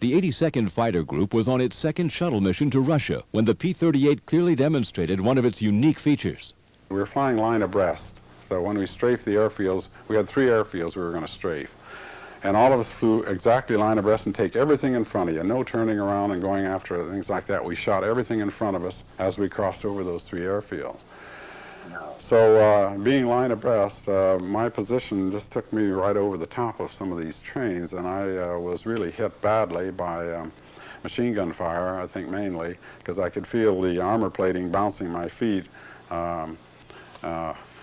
The 82nd Fighter Group was on its second shuttle mission to Russia when the P-38 clearly demonstrated one of its unique features. We were flying line abreast, so when we strafed the airfields, we had 3 airfields we were going to strafe. And all of us flew exactly line abreast and take everything in front of you, no turning around and going after things like that. We shot everything in front of us as we crossed over those 3 airfields. So being line abreast, my position just took me right over the top of some of these trains, and I was really hit badly by machine gun fire, I think mainly, because I could feel the armor plating bouncing my feet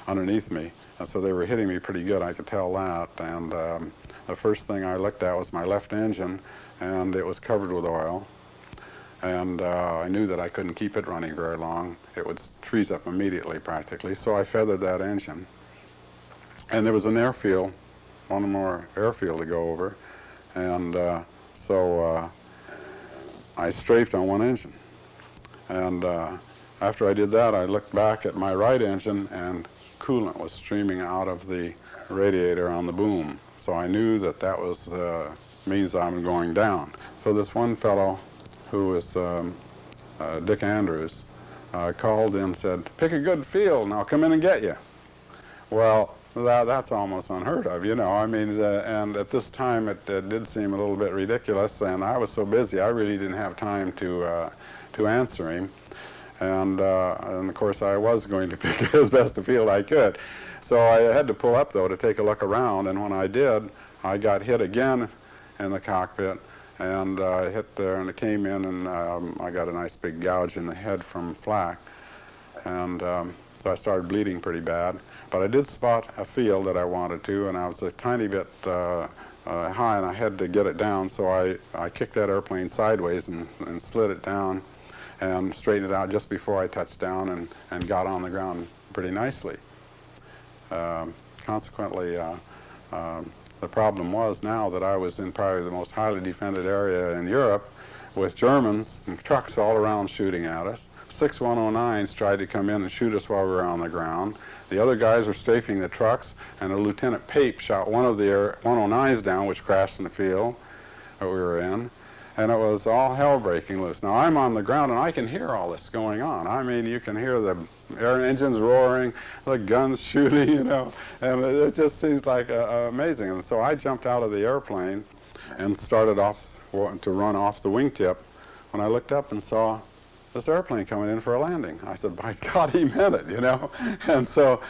underneath me. And so they were hitting me pretty good, I could tell that. And the first thing I looked at was my left engine, and it was covered with oil. And I knew that I couldn't keep it running very long. It would freeze up immediately, practically. So I feathered that engine. And there was an airfield, one more airfield to go over. And so I strafed on one engine. And after I did that, I looked back at my right engine, and coolant was streaming out of the radiator on the boom. So I knew that that was means I'm going down. So this one fellow, who was Dick Andrews, called in and said, "Pick a good field and I'll come in and get you." Well, that's almost unheard of, you know. I mean, and at this time it did seem a little bit ridiculous, and I was so busy I really didn't have time to answer him. And of course I was going to pick as best a field I could. So I had to pull up, though, to take a look around, and when I did, I got hit again in the cockpit. And I hit there, and it came in, and I got a nice big gouge in the head from flak. And so I started bleeding pretty bad. But I did spot a field that I wanted to, and I was a tiny bit high, and I had to get it down. So I kicked that airplane sideways and slid it down and straightened it out just before I touched down and got on the ground pretty nicely. Consequently, the problem was now that I was in probably the most highly defended area in Europe with Germans and trucks all around shooting at us. 6 109s tried to come in and shoot us while we were on the ground. The other guys were strafing the trucks, and a Lieutenant Pape shot one of the 109s down, which crashed in the field that we were in. And it was all hell breaking loose. Now I'm on the ground and I can hear all this going on. I mean, you can hear the air engines roaring, the guns shooting, you know, and it just seems like amazing. And so I jumped out of the airplane and started off to run off the wingtip when I looked up and saw this airplane coming in for a landing. I said, by God, he meant it, you know. And so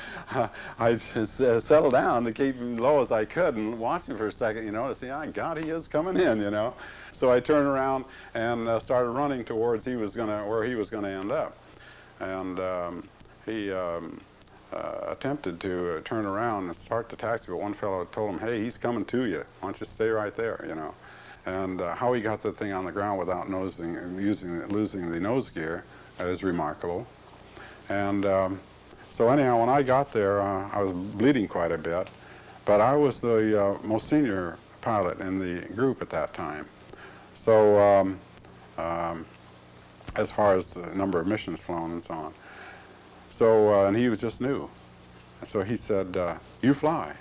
I just settled down to keep him low as I could and watched him for a second, you know, to see, oh, God, he is coming in, you know. So I turned around and started running towards where he was going to end up. And he attempted to turn around and start the taxi, but one fellow told him, hey, he's coming to you. Why don't you stay right there, you know. And how he got the thing on the ground without losing the nose gear is remarkable. And so anyhow, when I got there, I was bleeding quite a bit, but I was the most senior pilot in the group at that time. So as far as the number of missions flown and so on. So, and he was just new. So he said, you fly.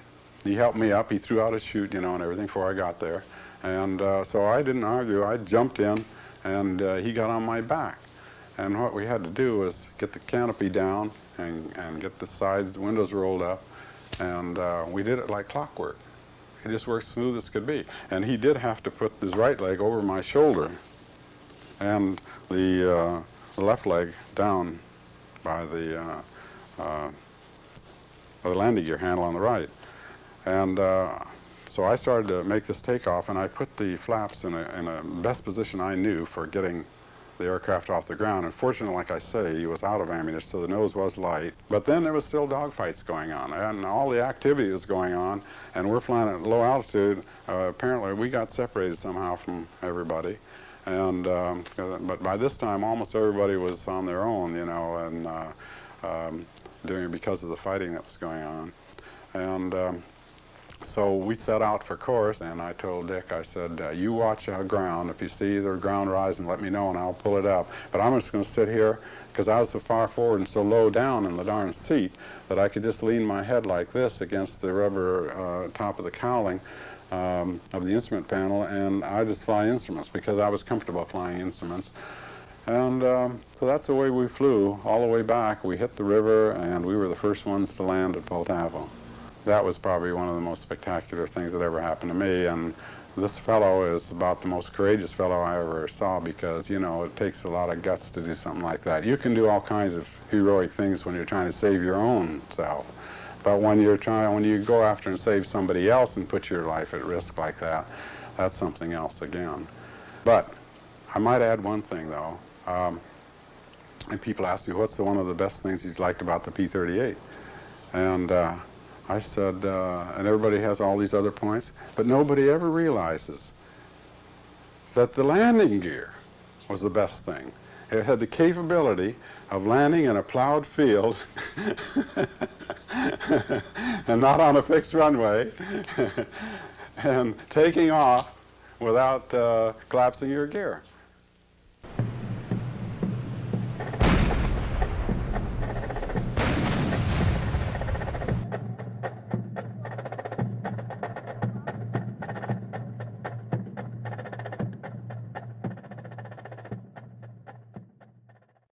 He helped me up. He threw out his chute, you know, and everything before I got there. And so I didn't argue. I jumped in, and he got on my back. And what we had to do was get the canopy down and get the sides, windows rolled up. And we did it like clockwork. It just worked smooth as could be. And he did have to put his right leg over my shoulder and the left leg down by the landing gear handle on the right. And so I started to make this takeoff, and I put the flaps in a best position I knew for getting the aircraft off the ground. And fortunately, like I say, he was out of ammunition, so the nose was light. But then there was still dogfights going on, and all the activity was going on, and we're flying at low altitude. Apparently, we got separated somehow from everybody. And but by this time, almost everybody was on their own, you know, and doing it because of the fighting that was going on. And so we set out for course, and I told Dick, I said, you watch ground. If you see the ground rising, let me know, and I'll pull it up. But I'm just going to sit here, because I was so far forward and so low down in the darn seat that I could just lean my head like this against the rubber top of the cowling of the instrument panel, and I just fly instruments because I was comfortable flying instruments. And so that's the way we flew all the way back. We hit the river, and we were the first ones to land at Poltava. That was probably one of the most spectacular things that ever happened to me, and this fellow is about the most courageous fellow I ever saw, because, you know, it takes a lot of guts to do something like that. You can do all kinds of heroic things when you're trying to save your own self, but when you go after and save somebody else and put your life at risk like that, that's something else again. But I might add one thing, though. And people ask me, what's one of the best things you liked about the P-38? And I said, and everybody has all these other points, but nobody ever realizes that the landing gear was the best thing. It had the capability of landing in a plowed field and not on a fixed runway and taking off without collapsing your gear.